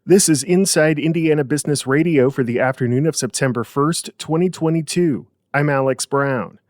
This is Inside Indiana Business Radio for the afternoon of September 1st, 2022. I'm Alex Brown.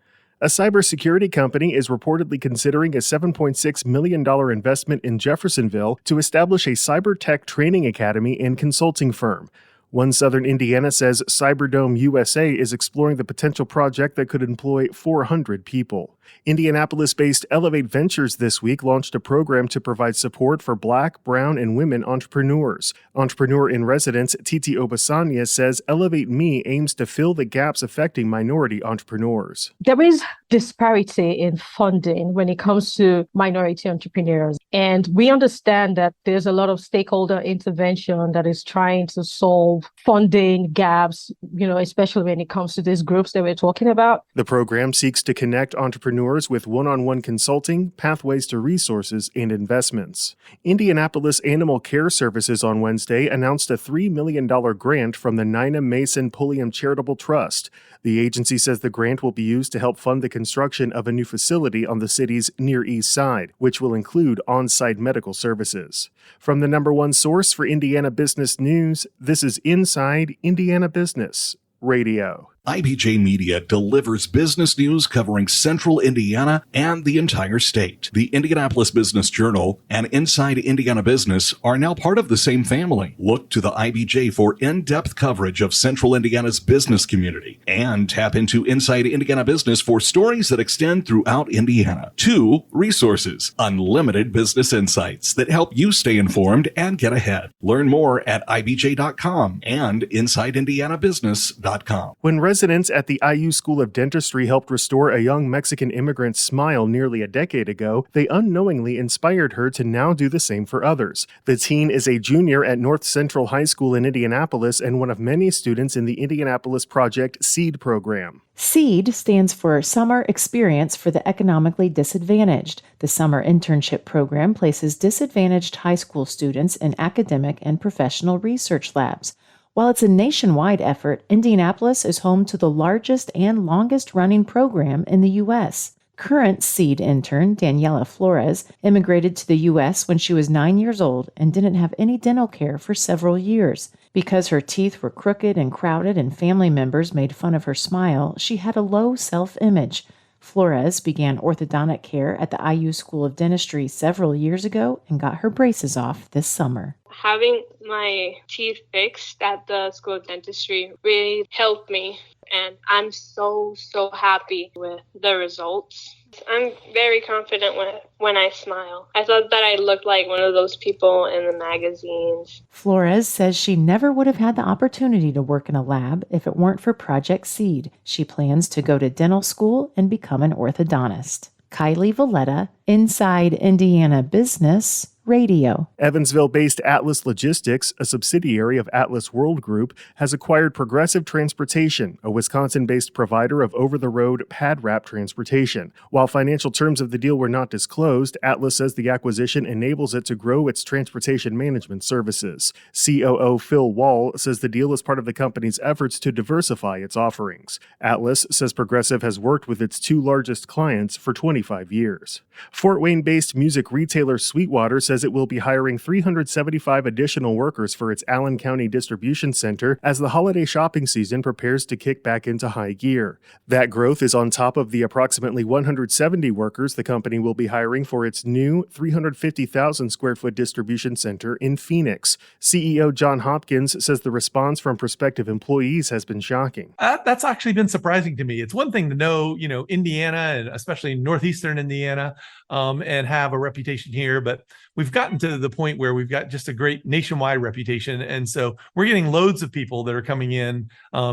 A cybersecurity company is reportedly considering a $7.6 million investment in Jeffersonville to establish a cyber tech training academy and consulting firm. One Southern Indiana says Cyberdome USA is exploring the potential project that could employ 400 people. Indianapolis-based Elevate Ventures this week launched a program to provide support for Black, Brown, and women entrepreneurs. Entrepreneur in residence Titi Obasanya says Elevate Me aims to fill the gaps affecting minority entrepreneurs. There is disparity in funding when it comes to minority entrepreneurs. And we understand that there's a lot of stakeholder intervention that is trying to solve funding gaps, especially when it comes to these groups that we're talking about. The program seeks to connect entrepreneurs with one-on-one consulting, pathways to resources, and investments. Indianapolis Animal Care Services on Wednesday announced a $3 million grant from the Nina Mason Pulliam Charitable Trust. The agency says the grant will be used to help fund the construction of a new facility on the city's Near East Side, which will include on-site medical services. From the number one source for Indiana business news, this is Inside Indiana Business Radio. IBJ Media delivers business news covering central Indiana and the entire state. The Indianapolis Business Journal and Inside Indiana Business are now part of the same family. Look to the IBJ for in-depth coverage of central Indiana's business community and tap into Inside Indiana Business for stories that extend throughout Indiana. 2 resources, unlimited business insights that help you stay informed and get ahead. Learn more at ibj.com and insideindianabusiness.com. When residents at the IU School of Dentistry helped restore a young Mexican immigrant's smile nearly a decade ago, they unknowingly inspired her to now do the same for others. The teen is a junior at North Central High School in Indianapolis and one of many students in the Indianapolis Project SEED program. SEED stands for Summer Experience for the Economically Disadvantaged. The summer internship program places disadvantaged high school students in academic and professional research labs. While it's a nationwide effort, Indianapolis is home to the largest and longest-running program in the U.S. Current SEED intern Daniela Flores immigrated to the U.S. when she was 9 years old and didn't have any dental care for several years. Because her teeth were crooked and crowded and family members made fun of her smile, she had a low self-image. Flores began orthodontic care at the IU School of Dentistry several years ago and got her braces off this summer. Having my teeth fixed at the School of Dentistry really helped me, and I'm so happy with the results. I'm very confident when I smile. I thought that I looked like one of those people in the magazines. Flores says she never would have had the opportunity to work in a lab if it weren't for Project SEED. She plans to go to dental school and become an orthodontist. Kylie Valletta, Inside Indiana Business Radio. Evansville-based Atlas Logistics, a subsidiary of Atlas World Group, has acquired Progressive Transportation, a Wisconsin-based provider of over-the-road pad wrap transportation. While financial terms of the deal were not disclosed, Atlas says the acquisition enables it to grow its transportation management services. COO Phil Wall says the deal is part of the company's efforts to diversify its offerings. Atlas says Progressive has worked with its 2 largest clients for 25 years. Fort Wayne-based music retailer Sweetwater says it will be hiring 375 additional workers for its Allen County distribution center as the holiday shopping season prepares to kick back into high gear. That growth is on top of the approximately 170 workers the company will be hiring for its new 350,000 square foot distribution center in Phoenix. CEO John Hopkins says the response from prospective employees has been shocking. That's actually been surprising to me. It's one thing to know, Indiana, and especially northeastern Indiana, and have a reputation here, but we've gotten to the point where we've got just a great nationwide reputation. And so we're getting loads of people that are coming in,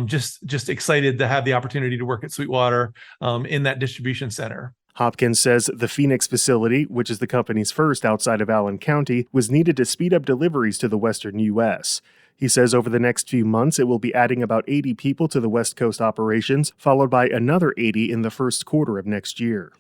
just excited to have the opportunity to work at Sweetwater in that distribution center. Hopkins says the Phoenix facility, which is the company's first outside of Allen County, was needed to speed up deliveries to the western U.S. He says over the next few months, it will be adding about 80 people to the West Coast operations, followed by another 80 in the first quarter of next year.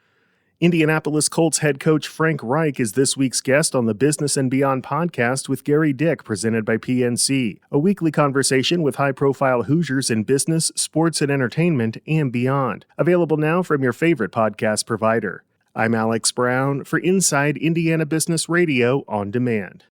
Indianapolis Colts head coach Frank Reich is this week's guest on the Business and Beyond podcast with Gary Dick, presented by PNC, a weekly conversation with high-profile Hoosiers in business, sports, and entertainment, and beyond. Available now from your favorite podcast provider. I'm Alex Brown for Inside Indiana Business Radio on Demand.